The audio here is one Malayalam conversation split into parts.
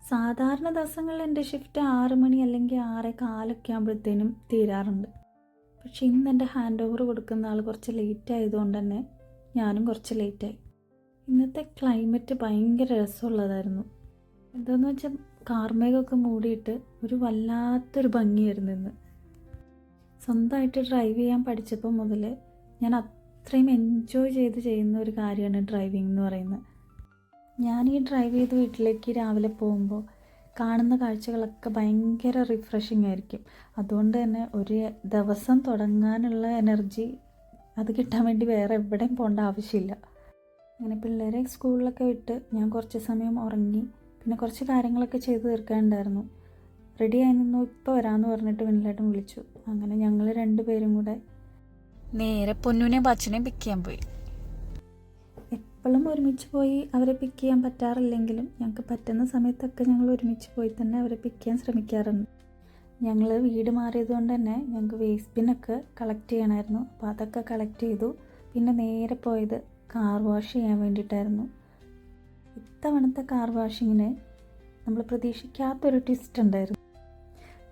സാധാരണ ദിവസങ്ങളിൽ എൻ്റെ ഷിഫ്റ്റ് 6 മണി അല്ലെങ്കിൽ 6:15 ആകുമ്പോഴത്തേനും തീരാറുണ്ട്. പക്ഷേ ഇന്ന് എൻ്റെ ഹാൻഡ് ഓവർ കൊടുക്കുന്ന ആൾ കുറച്ച് ലേറ്റ് ആയതുകൊണ്ട് തന്നെ ഞാനും കുറച്ച് ലേറ്റായി. ഇന്നത്തെ ക്ലൈമറ്റ് ഭയങ്കര രസമുള്ളതായിരുന്നു. എന്താണെന്ന് വെച്ചാൽ കാർമേഘമൊക്കെ മൂടിയിട്ട് ഒരു വല്ലാത്തൊരു ഭംഗിയായിരുന്നു ഇന്ന്. സ്വന്തമായിട്ട് ഡ്രൈവ് ചെയ്യാൻ പഠിച്ചപ്പോൾ മുതൽ ഞാൻ അത്രയും എൻജോയ് ചെയ്ത് ചെയ്യുന്ന ഒരു കാര്യമാണ് ഡ്രൈവിംഗ് എന്ന് പറയുന്നത്. ഞാൻ ഈ ഡ്രൈവ് ചെയ്ത് വീട്ടിലേക്ക് രാവിലെ പോകുമ്പോൾ കാണുന്ന കാഴ്ചകളൊക്കെ ഭയങ്കര റിഫ്രഷിംഗ് ആയിരിക്കും. അതുകൊണ്ട് തന്നെ ഒരു ദിവസം തുടങ്ങാനുള്ള എനർജി അത് കിട്ടാൻ വേണ്ടി വേറെ എവിടെയും പോകേണ്ട ആവശ്യമില്ല. അങ്ങനെ പിള്ളേരെ സ്കൂളിലൊക്കെ വിട്ട് ഞാൻ കുറച്ച് സമയം ഉറങ്ങി. പിന്നെ കുറച്ച് കാര്യങ്ങളൊക്കെ ചെയ്ത് തീർക്കാനുണ്ടായിരുന്നു. റെഡി ആയി നിന്നു. ഇപ്പോൾ വരാമെന്ന് പറഞ്ഞിട്ട് വിനിലേട്ടൻ വിളിച്ചു. അങ്ങനെ ഞങ്ങൾ 2 പേരും കൂടെ നേരെ പൊന്നുവിനെയും ബച്ചനെയും പിക്ക് ചെയ്യാൻ പോയി. എപ്പോഴും ഒരുമിച്ച് പോയി അവരെ പിക്ക് ചെയ്യാൻ പറ്റാറില്ലെങ്കിലും ഞങ്ങൾക്ക് പറ്റുന്ന സമയത്തൊക്കെ ഞങ്ങൾ ഒരുമിച്ച് പോയി തന്നെ അവരെ പിക്ക് ചെയ്യാൻ ശ്രമിക്കാറുണ്ട്. ഞങ്ങൾ വീട് മാറിയതുകൊണ്ട് തന്നെ ഞങ്ങൾക്ക് വേസ്റ്റ് ബിന്നൊക്കെ കളക്ട് ചെയ്യണമായിരുന്നു. അപ്പോൾ അതൊക്കെ കളക്ട് ചെയ്തു. പിന്നെ നേരെ പോയത് കാർ വാഷ് ചെയ്യാൻ വേണ്ടിയിട്ടായിരുന്നു. ഇത്തവണത്തെ കാർ വാഷിങ്ങിന് നമ്മൾ പ്രതീക്ഷിക്കാത്തൊരു ട്വിസ്റ്റ് ഉണ്ടായിരുന്നു.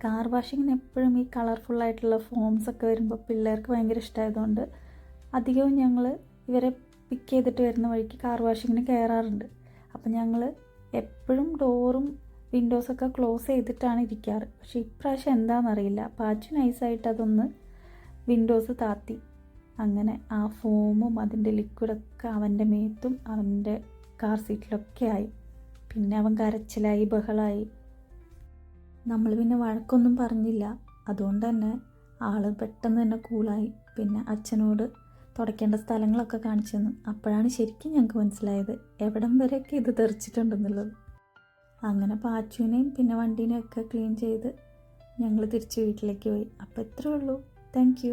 കാർ വാഷിങ്ങിന് എപ്പോഴും ഈ കളർഫുള്ളായിട്ടുള്ള ഫോംസൊക്കെ വരുമ്പോൾ പിള്ളേർക്ക് ഭയങ്കര ഇഷ്ടമായതുകൊണ്ട് അധികവും ഞങ്ങൾ ഇവരെ പിക്ക് ചെയ്തിട്ട് വരുന്ന വഴിക്ക് കാർ വാഷിങ്ങിന് കയറാറുണ്ട്. അപ്പം ഞങ്ങൾ എപ്പോഴും ഡോറും വിൻഡോസൊക്കെ ക്ലോസ് ചെയ്തിട്ടാണ് ഇരിക്കാറ്. പക്ഷേ ഇപ്രാവശ്യം എന്താണെന്നറിയില്ല, പാച്ചു നൈസായിട്ട് അതൊന്ന് വിൻഡോസ് താത്തി. അങ്ങനെ ആ ഫോമും അതിൻ്റെ ലിക്വിഡൊക്കെ അവൻ്റെ മേത്തും അവൻ്റെ കാർ സീറ്റിലൊക്കെ ആയി. പിന്നെ അവൻ കരച്ചിലായി, ബഹളമായി. നമ്മൾ പിന്നെ വഴക്കൊന്നും പറഞ്ഞില്ല. അതുകൊണ്ട് തന്നെ ആൾ പെട്ടെന്ന് തന്നെ കൂളായി. പിന്നെ അച്ഛനോട് തുടയ്ക്കേണ്ട സ്ഥലങ്ങളൊക്കെ കാണിച്ചു തന്നു. അപ്പോഴാണ് ശരിക്കും ഞങ്ങൾക്ക് മനസ്സിലായത് എവിടം വരെയൊക്കെ ഇത് തെറിച്ചിട്ടുണ്ടെന്നുള്ളത്. അങ്ങനെ പാച്ചുവിനെയും പിന്നെ വണ്ടീനെയൊക്കെ ക്ലീൻ ചെയ്ത് ഞങ്ങൾ തിരിച്ച് വീട്ടിലേക്ക് പോയി. അപ്പോൾ ഇത്രയേ ഉള്ളൂ. Thank you.